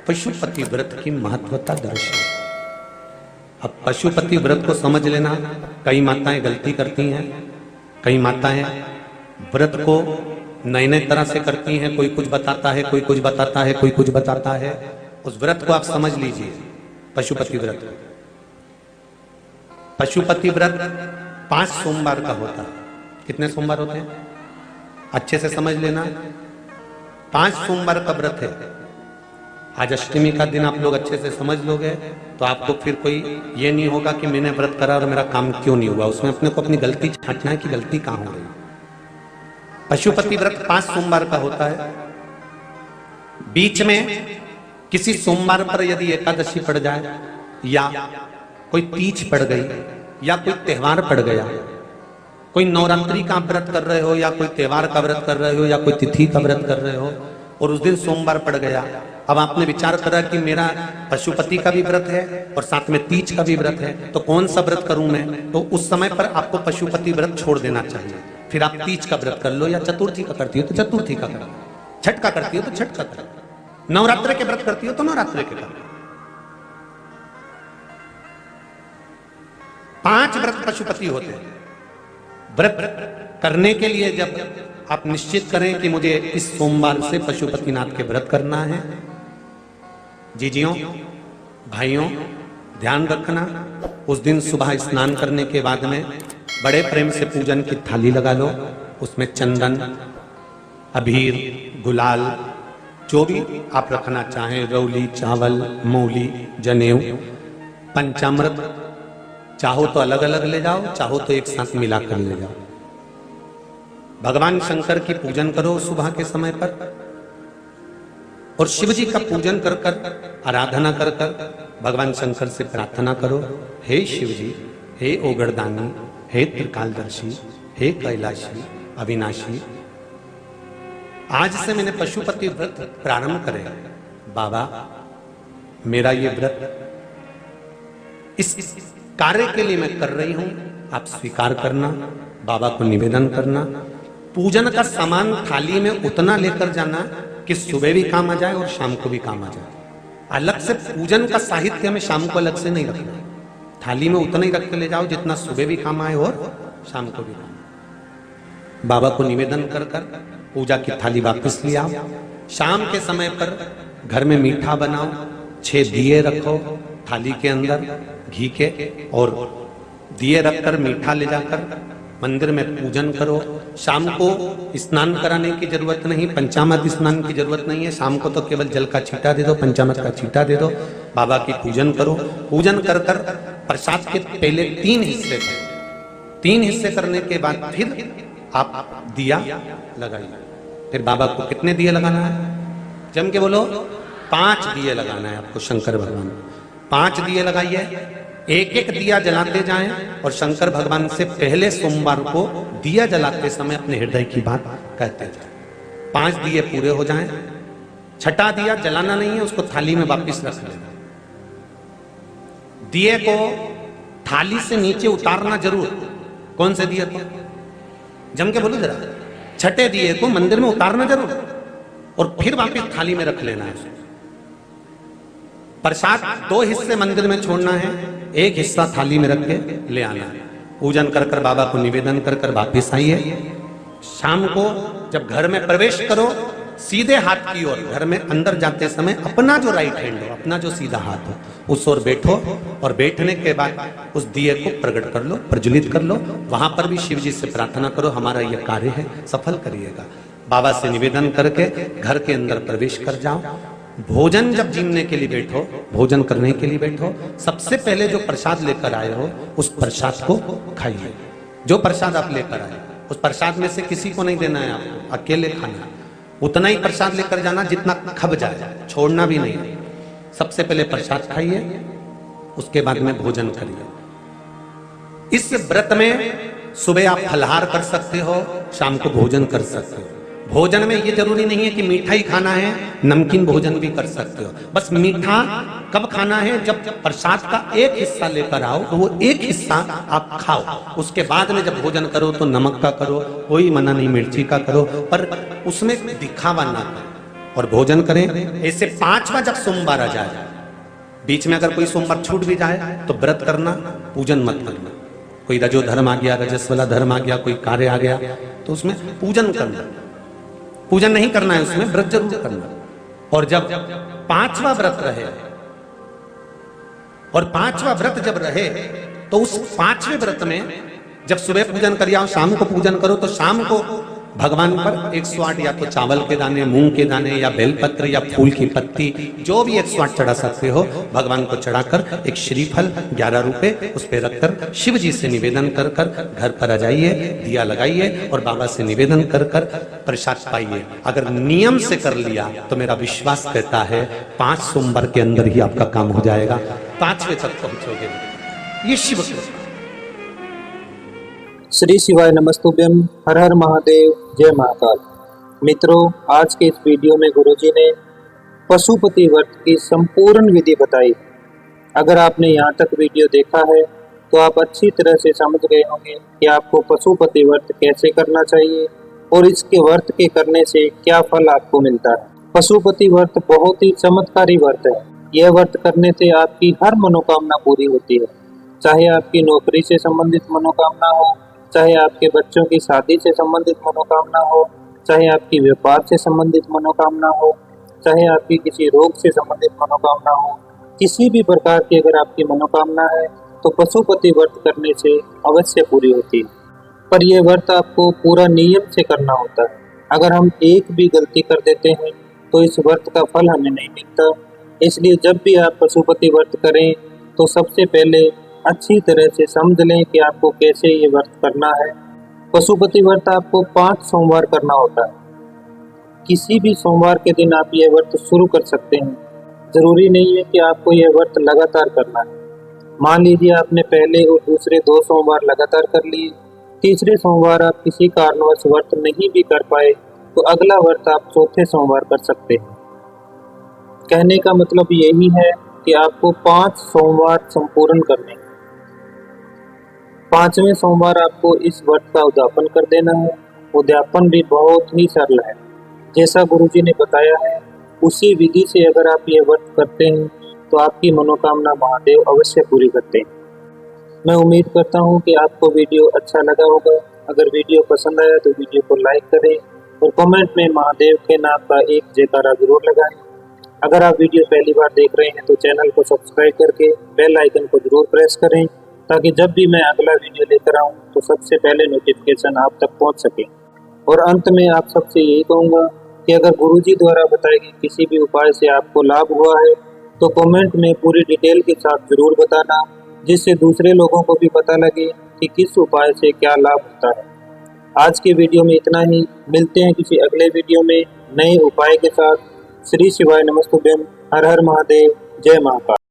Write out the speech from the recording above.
पशुपति व्रत की महत्वता दर्शाई। अब पशुपति व्रत को समझ लेना। कई माताएं गलती करती हैं, कई माताएं व्रत को नए नए तरह से करती हैं। कोई कुछ बताता है, कोई कुछ बताता है, कोई कुछ बताता है। उस व्रत को आप समझ लीजिए, पशुपति व्रत। पशुपति व्रत 5 सोमवार का होता है। कितने सोमवार होते हैं अच्छे से समझ लेना। 5 सोमवार का व्रत है। आज अष्टमी का दिन आप लोग अच्छे से समझ लोगे तो आपको फिर कोई ये नहीं होगा कि मैंने व्रत करा और मेरा काम क्यों नहीं हुआ। उसमें अपने को अपनी गलती छांटना है कि गलती कहां हो रही। पशुपति व्रत 5 सोमवार का होता है। बीच में किसी सोमवार पर यदि एकादशी पड़ जाए या कोई तीज पड़ गई या कोई त्योहार पड़ गया, कोई नवरात्रि का व्रत कर रहे हो या कोई त्योहार का व्रत कर रहे हो या कोई तिथि का व्रत कर रहे हो और उस दिन सोमवार पड़ गया, अब आपने विचार करा कि मेरा पशुपति का भी व्रत है और साथ में तीज का भी व्रत है, तो कौन सा व्रत करूं मैं। तो उस समय पर आपको पशुपति व्रत छोड़ देना चाहिए। फिर आप तीज का व्रत कर लो या चतुर्थी का करती हो तो चतुर्थी का करो, छठ का करती हो तो छठ का करो, नवरात्र के व्रत करती हो तो नवरात्र के करो। 5 व्रत पशुपति होते हैं। व्रत करने के लिए जब आप निश्चित करें कि मुझे इस सोमवार से पशुपतिनाथ के व्रत करना है, जीजियों भाइयों ध्यान रखना, उस दिन सुबह स्नान करने के बाद में बड़े प्रेम से पूजन की थाली लगा लो। उसमें चंदन, अबीर, गुलाल, जो भी आप रखना चाहें, रौली, चावल, मूली, जनेऊ, पंचामृत, चाहो तो अलग अलग ले जाओ, चाहो तो एक साथ मिलाकर ले जाओ। भगवान शंकर की पूजन करो सुबह के समय पर और शिव जी का पूजन कर कर, आराधना कर कर भगवान शंकर से प्रार्थना करो, हे शिव जी, हे ओगरदानी, हे त्रिकालदर्शी, हे कैलाशी, अविनाशी, आज से मैंने पशुपति व्रत प्रारंभ करे। बाबा मेरा ये व्रत इस कार्य के लिए मैं कर रही हूं, आप स्वीकार करना। बाबा को निवेदन करना। पूजन का सामान थाली में उतना लेकर जाना कि सुबह भी काम आ जाए और शाम को भी काम आ जाए। अलग से पूजन का साहित्य में शाम को अलग से नहीं रखना। थाली में उतना ही रख के ले जाओ जितना सुबह भी काम आए और शाम को भी काम आए। बाबा को निवेदन कर कर पूजा की थाली वापस ले आओ। शाम के समय पर घर में मीठा बनाओ, 6 दिए रखो थाली के अंदर घी के, और दिए रखकर मीठा ले जाकर मंदिर में पूजन करो। शाम को स्नान कराने की जरूरत नहीं, पंचामृत स्नान की जरूरत नहीं है। शाम को तो केवल जल का छींटा दे दो, पंचामृत का छींटा दे दो। बाबा की पूजन करो। पूजन कर कर प्रसाद के पहले 3 हिस्से करो। 3 हिस्से करने के बाद फिर आप दिया लगाइए। फिर बाबा को कितने दिए लगाना है? जम के बोलो, 5 दिए लगाना है आपको शंकर भगवान। 5 दिए लगाइए, एक एक दिया जलाते जाएं और शंकर भगवान से पहले सोमवार को दिया जलाते समय अपने हृदय की बात कहते जाएं। 5 दिए पूरे हो जाएं। 6ठा दिया जलाना नहीं है, उसको थाली में वापस रख लेना। दिए को थाली से नीचे उतारना जरूर। कौन से दिए को? जम के बोलो जरा। 6ठे दिए को मंदिर में उतारना जरूर और फिर वापस थाली में रख लेना है। प्रसाद 2 हिस्से मंदिर में छोड़ना है, 1 हिस्सा थाली में रख के ले आना है। पूजन कर कर बाबा को निवेदन कर कर वापिस आइए। शाम को जब घर में प्रवेश करो, सीधे हाथ की ओर घर में अंदर जाते समय अपना जो राइट हैंड हो, अपना जो सीधा हाथ हो, उस ओर बैठो और बैठने के बाद उस दिए को प्रकट कर लो, प्रज्वलित कर लो। वहां पर भी शिव जी से प्रार्थना करो, हमारा यह कार्य है सफल करिएगा। बाबा से निवेदन करके घर के अंदर प्रवेश कर जाओ। भोजन जब जीमने के लिए बैठो, भोजन करने के लिए बैठो, सबसे पहले जो प्रसाद लेकर आए हो उस प्रसाद को खाइए। जो प्रसाद आप लेकर आए उस प्रसाद में से किसी को नहीं देना है आपको, अकेले खाना। उतना ही प्रसाद लेकर जाना जितना खब जाए, छोड़ना भी नहीं। सबसे पहले प्रसाद खाइए, उसके बाद में भोजन करिए। इस व्रत में सुबह आप फलहार कर सकते हो, शाम को भोजन कर सकते हो। भोजन में ये जरूरी नहीं है कि मीठा ही खाना है, नमकीन भोजन भी कर सकते हो। बस मीठा कब खाना है? जब प्रसाद का 1 हिस्सा लेकर आओ तो वो 1 हिस्सा आप खाओ। उसके बाद में जब भोजन करो तो नमक का करो, कोई मना नहीं, मिर्ची का करो, पर उसमें दिखावा ना करो। और भोजन करें। ऐसे 5वां जब सोमवार आ जाए, बीच में अगर कोई सोमवार छूट भी जाए तो व्रत करना, पूजन मत करना। कोई रजो धर्म आ गया, रजस वाला धर्म आ गया, कोई कार्य आ गया तो उसमें पूजन करना, पूजन नहीं करना है, उसमें व्रत जरूर करना। और जब 5वां व्रत रहे, और 5वां व्रत जब रहे तो उस 5वें व्रत में जब सुबह पूजन कर आओ, शाम को पूजन करो, तो शाम को भगवान पर 108 या तो चावल के दाने, मूंग के दाने, या बेलपत्र, या फूल की पत्ती, जो भी 108 चढ़ा सकते हो भगवान को चढ़ाकर एक श्रीफल 11 रुपए उस पर रखकर शिव जी से निवेदन कर कर घर पर आ जाइए, दिया लगाइए और बाबा से निवेदन कर कर प्रसाद पाइए। अगर नियम से कर लिया तो मेरा विश्वास कहता है 5 सोमवार के अंदर ही आपका काम हो जाएगा, 5वें तक पहुंचोगे। ये शिव कृपा। श्री शिवाय नमस्तुभ्यम, हर हर महादेव, जय महाकाल। मित्रों, आज के इस वीडियो में गुरुजी ने पशुपति व्रत की संपूर्ण विधि बताई। अगर आपने यहाँ तक वीडियो देखा है तो आप अच्छी तरह से समझ गए होंगे कि आपको पशुपति व्रत कैसे करना चाहिए और इसके व्रत के करने से क्या फल आपको मिलता है। पशुपति व्रत बहुत ही चमत्कारी व्रत है। यह व्रत करने से आपकी हर मनोकामना पूरी होती है, चाहे आपकी नौकरी से संबंधित मनोकामना हो, चाहे आपके बच्चों की शादी से संबंधित मनोकामना हो, चाहे आपकी व्यापार से संबंधित मनोकामना हो, चाहे आपकी किसी रोग से संबंधित मनोकामना हो, किसी भी प्रकार की अगर आपकी मनोकामना है तो पशुपति व्रत करने से अवश्य पूरी होती है। पर यह व्रत आपको पूरा नियम से करना होता है। अगर हम एक भी गलती कर देते हैं तो इस व्रत का फल हमें नहीं मिलता। इसलिए जब भी आप पशुपति व्रत करें तो सबसे पहले अच्छी तरह से समझ लें कि आपको कैसे ये व्रत करना है। पशुपति व्रत आपको 5 सोमवार करना होता है। किसी भी सोमवार के दिन आप ये व्रत शुरू कर सकते हैं। जरूरी नहीं है कि आपको यह व्रत लगातार करना है। मान लीजिए आपने पहले और दूसरे 2 सोमवार लगातार कर लिए, तीसरे सोमवार आप किसी कारणवश व्रत नहीं भी कर पाए तो अगला व्रत आप चौथे सोमवार कर सकते हैं। कहने का मतलब यही है कि आपको 5 सोमवार संपूर्ण करने हैं। 5वें सोमवार आपको इस व्रत का उद्यापन कर देना है। उद्यापन भी बहुत ही सरल है, जैसा गुरुजी ने बताया है उसी विधि से अगर आप ये व्रत करते हैं तो आपकी मनोकामना महादेव अवश्य पूरी करते हैं। मैं उम्मीद करता हूँ कि आपको वीडियो अच्छा लगा होगा। अगर वीडियो पसंद आया तो वीडियो को लाइक करें और कमेंट में महादेव के नाम का एक जयकारा जरूर लगाएं। अगर आप वीडियो पहली बार देख रहे हैं तो चैनल को सब्सक्राइब करके बेल आइकन को जरूर प्रेस करें, ताकि जब भी मैं अगला वीडियो लेकर आऊं तो सबसे पहले नोटिफिकेशन आप तक पहुंच सके। और अंत में आप सबसे यही कहूँगा कि अगर गुरुजी द्वारा बताए गए किसी भी उपाय से आपको लाभ हुआ है तो कमेंट में पूरी डिटेल के साथ जरूर बताना, जिससे दूसरे लोगों को भी पता लगे कि किस उपाय से क्या लाभ होता है। आज के वीडियो में इतना ही। मिलते हैं किसी अगले वीडियो में नए उपाय के साथ। श्री शिवाय नमस्तुभ्यम, हर हर महादेव, जय महाकाल।